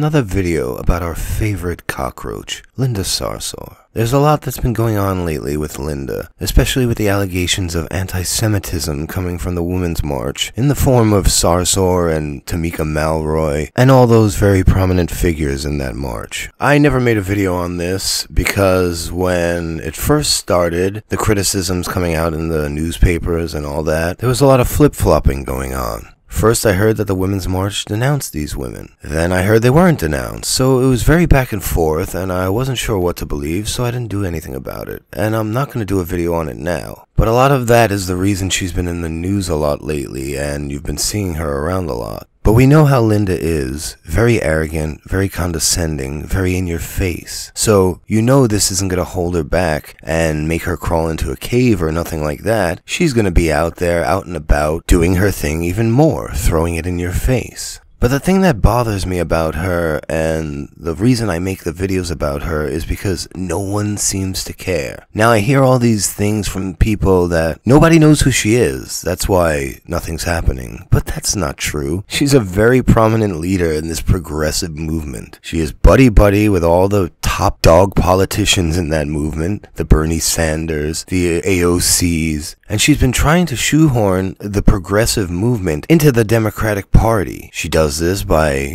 another video about our favorite cockroach, Linda Sarsour. There's a lot that's been going on lately with Linda, especially with the allegations of anti-Semitism coming from the Women's March, in the form of Sarsour and Tamika Malroy, and all those very prominent figures in that march. I never made a video on this because when it first started, the criticisms coming out in the newspapers and all that, there was a lot of flip-flopping going on. First, I heard that the Women's March denounced these women. Then I heard they weren't denounced, so it was very back and forth, and I wasn't sure what to believe, so I didn't do anything about it. And I'm not going to do a video on it now. But a lot of that is the reason she's been in the news a lot lately, and you've been seeing her around a lot. But we know how Linda is. Very arrogant, very condescending, very in your face. So you know this isn't going to hold her back and make her crawl into a cave or nothing like that. She's going to be out there, out and about, doing her thing even more, throwing it in your face. But the thing that bothers me about her, and the reason I make the videos about her, is because no one seems to care. Now I hear all these things from people that nobody knows who she is. That's why nothing's happening. But that's not true. She's a very prominent leader in this progressive movement. She is buddy-buddy with all the top dog politicians in that movement. The Bernie Sanders, the AOCs. And she's been trying to shoehorn the progressive movement into the Democratic Party. She does this by,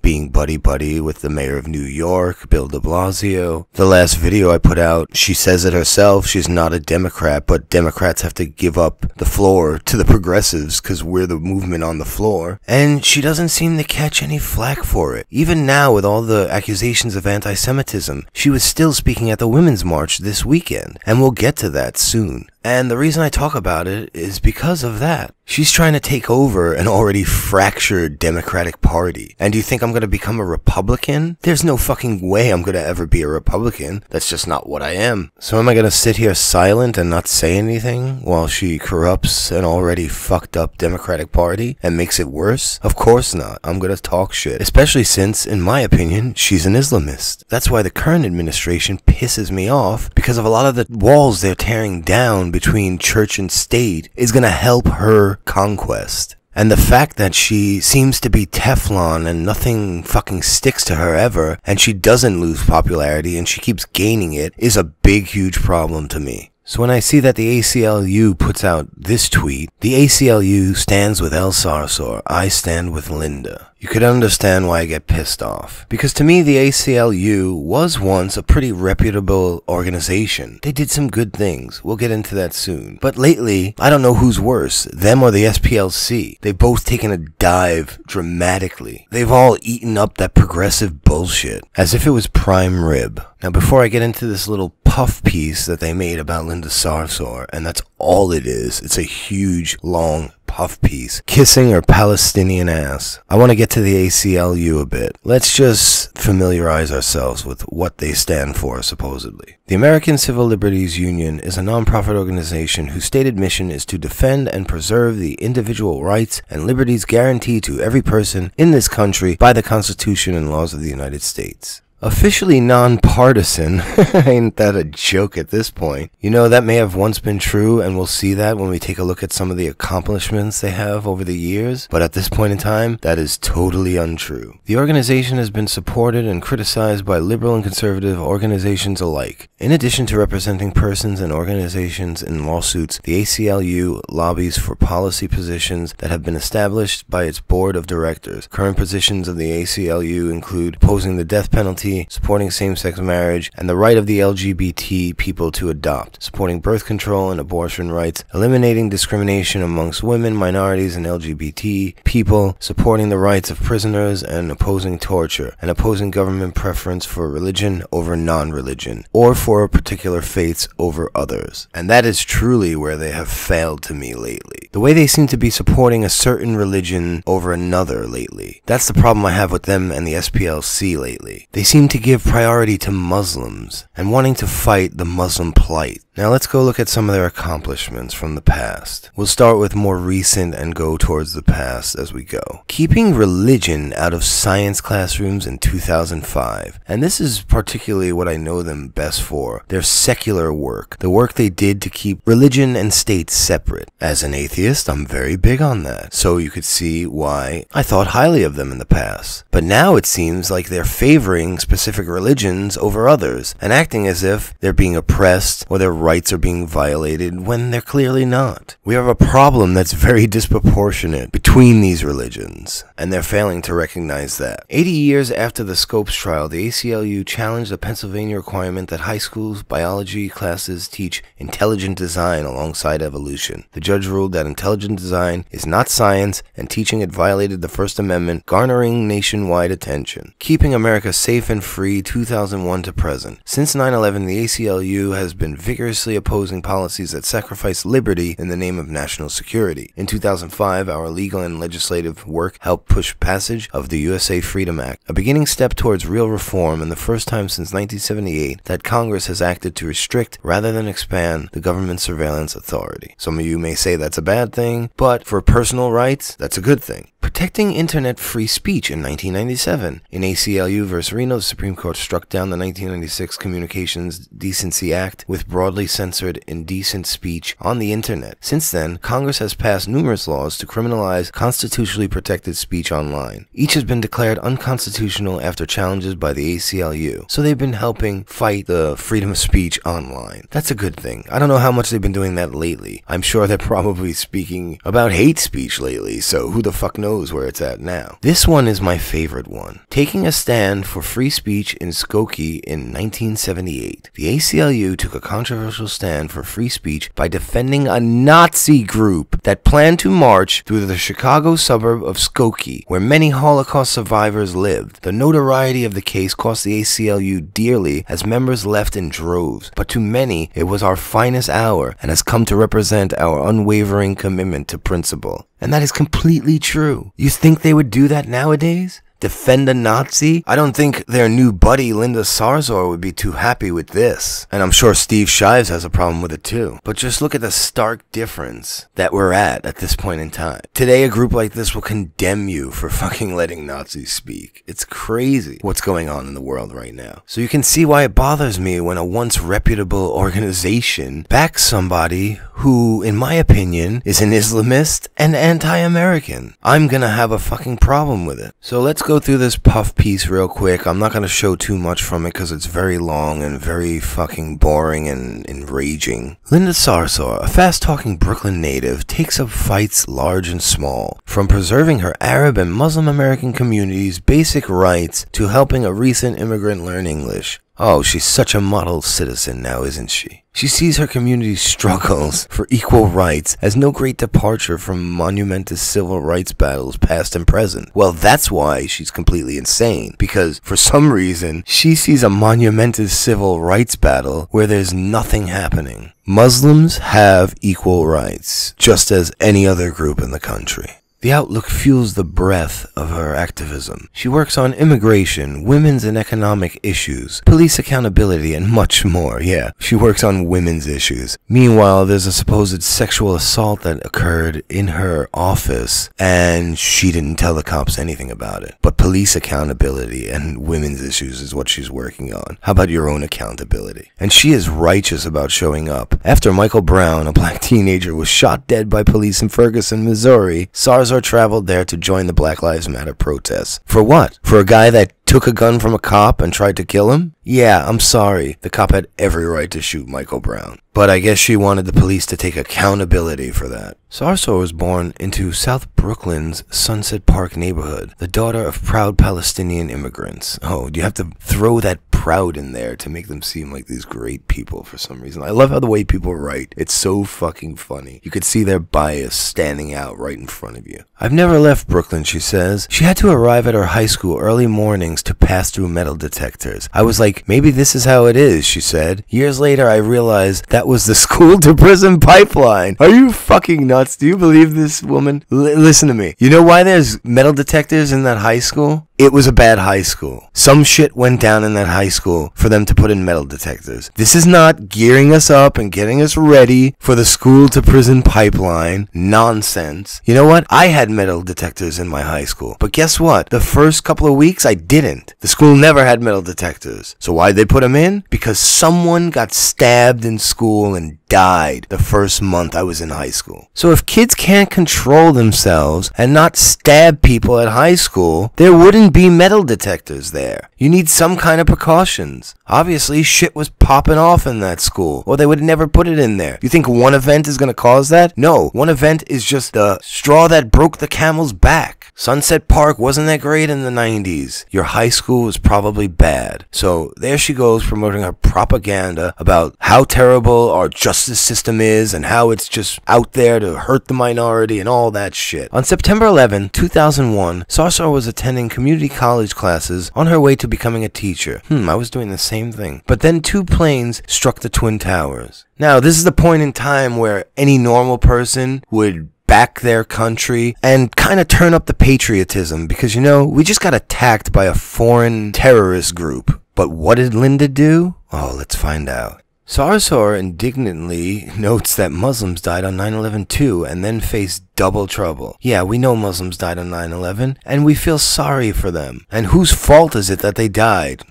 being buddy-buddy with the mayor of New York, Bill de Blasio. The last video I put out, she says it herself, she's not a Democrat, but Democrats have to give up the floor to the progressives because we're the movement on the floor. And she doesn't seem to catch any flack for it. Even now, with all the accusations of anti-Semitism, she was still speaking at the Women's March this weekend, and we'll get to that soon. And the reason I talk about it is because of that. She's trying to take over an already fractured Democratic Party. And do you think I'm going to become a Republican? There's no fucking way I'm going to ever be a Republican. That's just not what I am. So am I going to sit here silent and not say anything while she corrupts an already fucked up Democratic Party and makes it worse? Of course not. I'm going to talk shit. Especially since, in my opinion, she's an Islamist. That's why the current administration pisses me off, because of a lot of the walls they're tearing down between church and state is going to help her conquest. And the fact that she seems to be Teflon and nothing fucking sticks to her ever, and she doesn't lose popularity and she keeps gaining it, is a big, huge problem to me. So when I see that the ACLU puts out this tweet, the ACLU stands with El Sarsour, I stand with Linda. You could understand why I get pissed off. Because to me, the ACLU was once a pretty reputable organization. They did some good things. We'll get into that soon. But lately, I don't know who's worse, them or the SPLC. They've both taken a dive dramatically. They've all eaten up that progressive bullshit as if it was prime rib. Now, before I get into this little puff piece that they made about Linda Sarsour, and that's all it is, it's a huge, long puff piece, kissing her Palestinian ass. I want to get to the ACLU a bit. Let's just familiarize ourselves with what they stand for, supposedly. The American Civil Liberties Union is a non-profit organization whose stated mission is to defend and preserve the individual rights and liberties guaranteed to every person in this country by the Constitution and laws of the United States. Officially nonpartisan, ain't that a joke at this point? You know, that may have once been true, and we'll see that when we take a look at some of the accomplishments they have over the years, but at this point in time, that is totally untrue. The organization has been supported and criticized by liberal and conservative organizations alike. In addition to representing persons and organizations in lawsuits, the ACLU lobbies for policy positions that have been established by its board of directors. Current positions of the ACLU include opposing the death penalty, supporting same-sex marriage, and the right of the LGBT people to adopt, supporting birth control and abortion rights, eliminating discrimination amongst women, minorities, and LGBT people, supporting the rights of prisoners, and opposing torture, and opposing government preference for religion over non-religion, or for particular faiths over others. And that is truly where they have failed to me lately. The way they seem to be supporting a certain religion over another lately. That's the problem I have with them and the SPLC lately. They seem to give priority to Muslims and wanting to fight the Muslim plight. Now let's go look at some of their accomplishments from the past. We'll start with more recent and go towards the past as we go. Keeping religion out of science classrooms in 2005. And this is particularly what I know them best for. Their secular work. The work they did to keep religion and state separate. As an atheist, I'm very big on that. So you could see why I thought highly of them in the past. But now it seems like they're favoring specific religions over others and acting as if they're being oppressed or their rights are being violated when they're clearly not. We have a problem that's very disproportionate between these religions, and they're failing to recognize that. 80 years after the Scopes trial, the ACLU challenged a Pennsylvania requirement that high schools biology classes teach intelligent design alongside evolution. The judge ruled that intelligent design is not science, and teaching it violated the First Amendment, garnering nationwide attention. Keeping America safe and free 2001 to present. Since 9/11, the ACLU has been vigorously opposing policies that sacrifice liberty in the name of national security. In 2005, our legal and legislative work helped push passage of the USA Freedom Act, a beginning step towards real reform and the first time since 1978 that Congress has acted to restrict rather than expand the government's surveillance authority. Some of you may say that's a bad thing, but for personal rights, that's a good thing. Protecting internet free speech in 1997. In ACLU v. Reno, the Supreme Court struck down the 1996 Communications Decency Act with broadly censored indecent speech on the internet. Since then, Congress has passed numerous laws to criminalize constitutionally protected speech online. Each has been declared unconstitutional after challenges by the ACLU, so they've been helping fight the freedom of speech online. That's a good thing. I don't know how much they've been doing that lately. I'm sure they're probably speaking about hate speech lately, so who the fuck knows where it's at now. This one is my favorite one. Taking a stand for free speech in Skokie in 1978. The ACLU took a controversial stand for free speech by defending a Nazi group that planned to march through the Chicago suburb of Skokie, where many Holocaust survivors lived. The notoriety of the case cost the ACLU dearly as members left in droves, but to many it was our finest hour and has come to represent our unwavering commitment to principle. And that is completely true. You think they would do that nowadays? Defend a Nazi? I don't think their new buddy Linda Sarsour would be too happy with this. And I'm sure Steve Shives has a problem with it too. But just look at the stark difference that we're at this point in time. Today a group like this will condemn you for fucking letting Nazis speak. It's crazy what's going on in the world right now. So you can see why it bothers me when a once reputable organization backs somebody who, in my opinion, is an Islamist and anti-American. I'm gonna have a fucking problem with it. So let's go through this puff piece real quick. I'm not going to show too much from it because it's very long and very fucking boring and enraging. Linda Sarsour, a fast-talking Brooklyn native, takes up fights large and small, from preserving her Arab and Muslim American community's basic rights to helping a recent immigrant learn English. Oh, she's such a model citizen now, isn't she? She sees her community's struggles for equal rights as no great departure from monumentous civil rights battles past and present. Well, that's why she's completely insane, because for some reason, she sees a monumentous civil rights battle where there's nothing happening. Muslims have equal rights, just as any other group in the country. The outlook fuels the breath of her activism. She works on immigration, women's and economic issues, police accountability, and much more. Yeah, she works on women's issues. Meanwhile, there's a supposed sexual assault that occurred in her office, and she didn't tell the cops anything about it. But police accountability and women's issues is what she's working on. How about your own accountability? And she is righteous about showing up. After Michael Brown, a black teenager, was shot dead by police in Ferguson, Missouri, Sarsour traveled there to join the Black Lives Matter protests. For what? For a guy that took a gun from a cop and tried to kill him? Yeah, I'm sorry. The cop had every right to shoot Michael Brown. But I guess she wanted the police to take accountability for that. Sarsour was born into South Brooklyn's Sunset Park neighborhood, the daughter of proud Palestinian immigrants. Oh, do you have to throw that proud in there to make them seem like these great people for some reason? I love how the way people write. It's so fucking funny. You could see their bias standing out right in front of you. I've never left Brooklyn, she says. She had to arrive at her high school early mornings to pass through metal detectors. I was like, maybe this is how it is, she said. Years later, I realized that was the school to prison pipeline. Are you fucking nuts? Do you believe this woman? Listen to me. You know why there's metal detectors in that high school? It was a bad high school. Some shit went down in that high school for them to put in metal detectors. This is not gearing us up and getting us ready for the school to prison pipeline nonsense. You know what? I had metal detectors in my high school. But guess what? The first couple of weeks I didn't. The school never had metal detectors. So why'd they put them in? Because someone got stabbed in school and died the first month I was in high school. So if kids can't control themselves and not stab people at high school, there wouldn't be metal detectors there. You need some kind of precautions. Obviously, shit was popping off in that school, or they would never put it in there. You think one event is going to cause that? No, one event is just the straw that broke the camel's back. Sunset Park wasn't that great in the 90s. Your high school was probably bad. So there she goes promoting her propaganda about how terrible our justice system is and how it's just out there to hurt the minority and all that shit. On September 11, 2001, Sarsar was attending community college classes on her way to becoming a teacher. I was doing the same thing. But then 2 planes struck the Twin Towers. Now, this is the point in time where any normal person would back their country and kind of turn up the patriotism because, you know, we just got attacked by a foreign terrorist group. But what did Linda do? Oh, let's find out. Sarsar indignantly notes that Muslims died on 9/11 too and then faced double trouble. Yeah, we know Muslims died on 9/11 and we feel sorry for them. And whose fault is it that they died?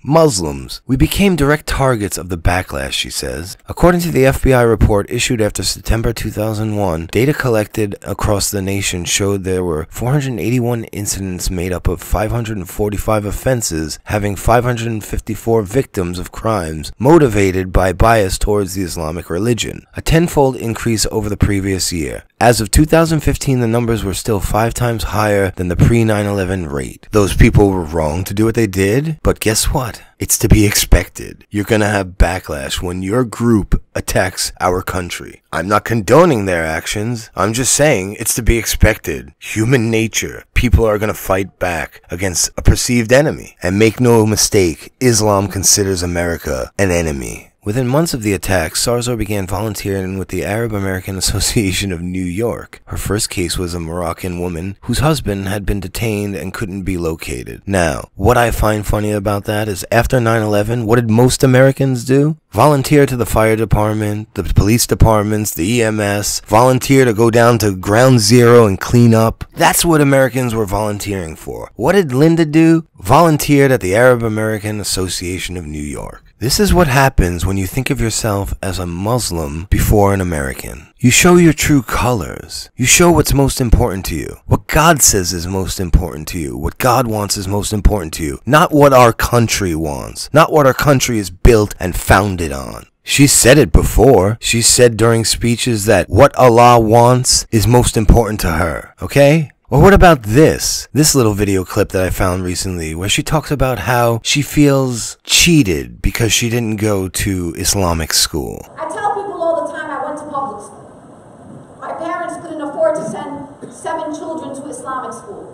Muslims. We became direct targets of the backlash, she says. According to the FBI report issued after September 2001, data collected across the nation showed there were 481 incidents made up of 545 offenses, having 554 victims of crimes motivated by bias towards the Islamic religion, a tenfold increase over the previous year. As of 2015, the numbers were still 5 times higher than the pre-9/11 rate. Those people were wrong to do what they did, but guess what? It's to be expected. You're gonna have backlash when your group attacks our country. I'm not condoning their actions. I'm just saying it's to be expected. Human nature. People are gonna fight back against a perceived enemy. And make no mistake, Islam considers America an enemy. Within months of the attack, Sarsar began volunteering with the Arab American Association of New York. Her first case was a Moroccan woman whose husband had been detained and couldn't be located. Now, what I find funny about that is after 9/11, what did most Americans do? Volunteer to the fire department, the police departments, the EMS, volunteer to go down to ground zero and clean up. That's what Americans were volunteering for. What did Linda do? Volunteered at the Arab American Association of New York. This is what happens when you think of yourself as a Muslim before an American. You show your true colors. You show what's most important to you. What God says is most important to you. What God wants is most important to you. Not what our country wants. Not what our country is built and founded on. She said it before. She said during speeches that what Allah wants is most important to her. Okay? Or what about this little video clip that I found recently where she talks about how she feels cheated because she didn't go to Islamic school. I tell people all the time I went to public school. My parents couldn't afford to send 7 children to Islamic school.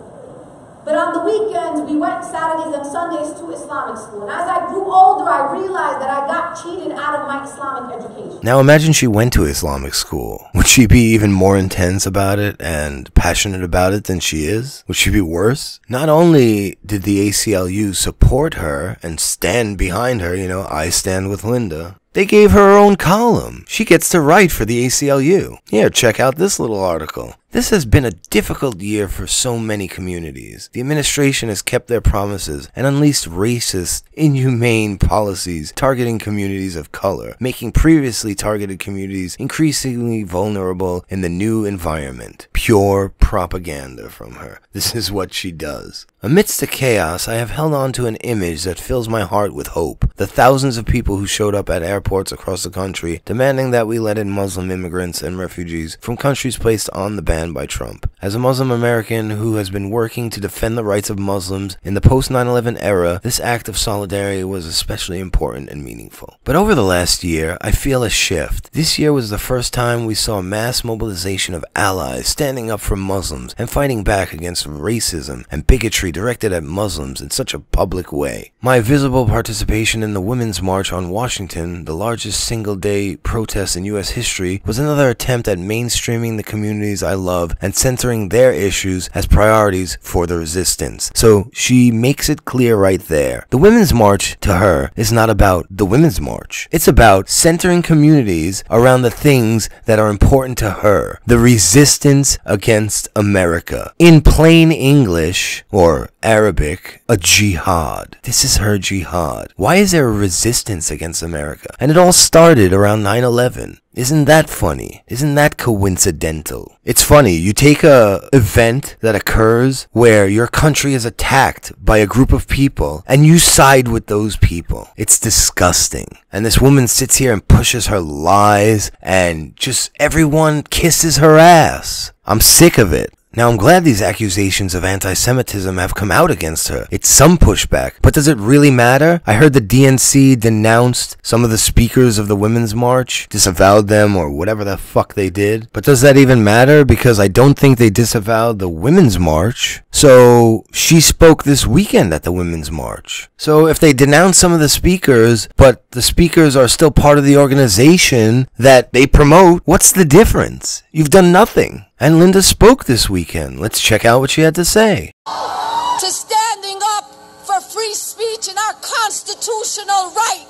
But on the weekends, we went Saturdays and Sundays to Islamic school. And as I grew older, I realized that I got cheated out of my Islamic education. Now imagine she went to Islamic school. Would she be even more intense about it and passionate about it than she is? Would she be worse? Not only did the ACLU support her and stand behind her, you know, I stand with Linda, they gave her own column. She gets to write for the ACLU. Here, check out this little article. This has been a difficult year for so many communities. The administration has kept their promises and unleashed racist, inhumane policies targeting communities of color, making previously targeted communities increasingly vulnerable in the new environment. Pure propaganda from her. This is what she does. Amidst the chaos, I have held on to an image that fills my heart with hope. The thousands of people who showed up at airports across the country demanding that we let in Muslim immigrants and refugees from countries placed on the ban by Trump. As a Muslim American who has been working to defend the rights of Muslims in the post-9/11 era, this act of solidarity was especially important and meaningful. But over the last year, I feel a shift. This year was the first time we saw mass mobilization of allies standing up for Muslims and fighting back against racism and bigotry directed at Muslims in such a public way. My visible participation in the Women's March on Washington, the largest single-day protest in U.S. history, was another attempt at mainstreaming the communities I love of and centering their issues as priorities for the resistance. So she makes it clear right there. The Women's March, to her, is not about the Women's March. It's about centering communities around the things that are important to her. The resistance against America. In plain English, or Arabic, a jihad. This is her jihad. Why is there a resistance against America? And it all started around 9/11. Isn't that funny? Isn't that coincidental? It's funny, you take a event that occurs where your country is attacked by a group of people and you side with those people. It's disgusting. And this woman sits here and pushes her lies and just everyone kisses her ass. I'm sick of it. Now, I'm glad these accusations of anti-Semitism have come out against her. It's some pushback, but does it really matter? I heard the DNC denounced some of the speakers of the Women's March, disavowed them or whatever the fuck they did. But does that even matter? Because I don't think they disavowed the Women's March. So, she spoke this weekend at the Women's March. So, if they denounce some of the speakers, but the speakers are still part of the organization that they promote, what's the difference? You've done nothing. And Linda spoke this weekend. Let's check out what she had to say. To standing up for free speech and our constitutional right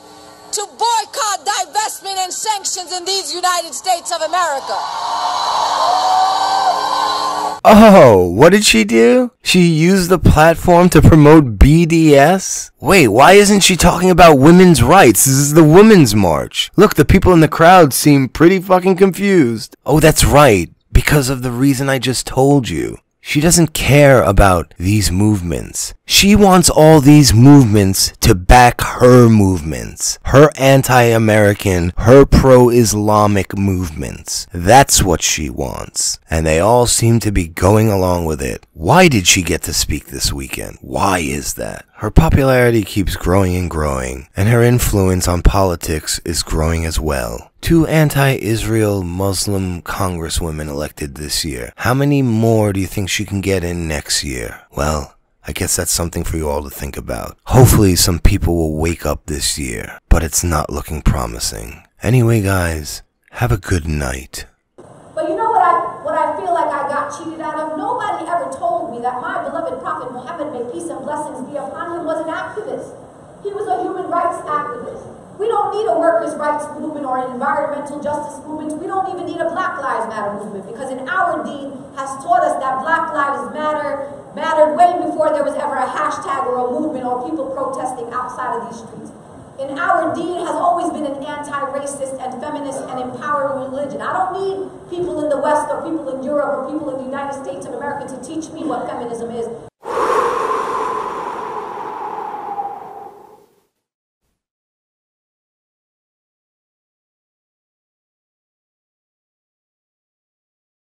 to boycott, divestment, and sanctions in these United States of America. Oh, what did she do? She used the platform to promote BDS? Wait, why isn't she talking about women's rights? This is the Women's March. Look, the people in the crowd seem pretty fucking confused. Oh, that's right. Because of the reason I just told you. She doesn't care about these movements. She wants all these movements to back her movements. Her anti-American, her pro-Islamic movements. That's what she wants. And they all seem to be going along with it. Why did she get to speak this weekend? Why is that? Her popularity keeps growing and growing, and her influence on politics is growing as well. 2 anti-Israel Muslim congresswomen elected this year. How many more do you think she can get in next year? Well, I guess that's something for you all to think about. Hopefully some people will wake up this year, but it's not looking promising. Anyway, guys, have a good night. But you know what I feel like I got cheated out of? Nobody ever told me that my beloved Prophet Muhammad, may peace and blessings be upon him, was an activist. He was a human rights activist. We don't need a workers' rights movement or an environmental justice movement. We don't even need a Black Lives Matter movement, because in our deen has taught us that Black Lives mattered way before there was ever a hashtag or a movement or people protesting outside of these streets. In our deen has always been an anti-racist and feminist and empowering religion. I don't need people in the West or people in Europe or people in the United States of America to teach me what feminism is.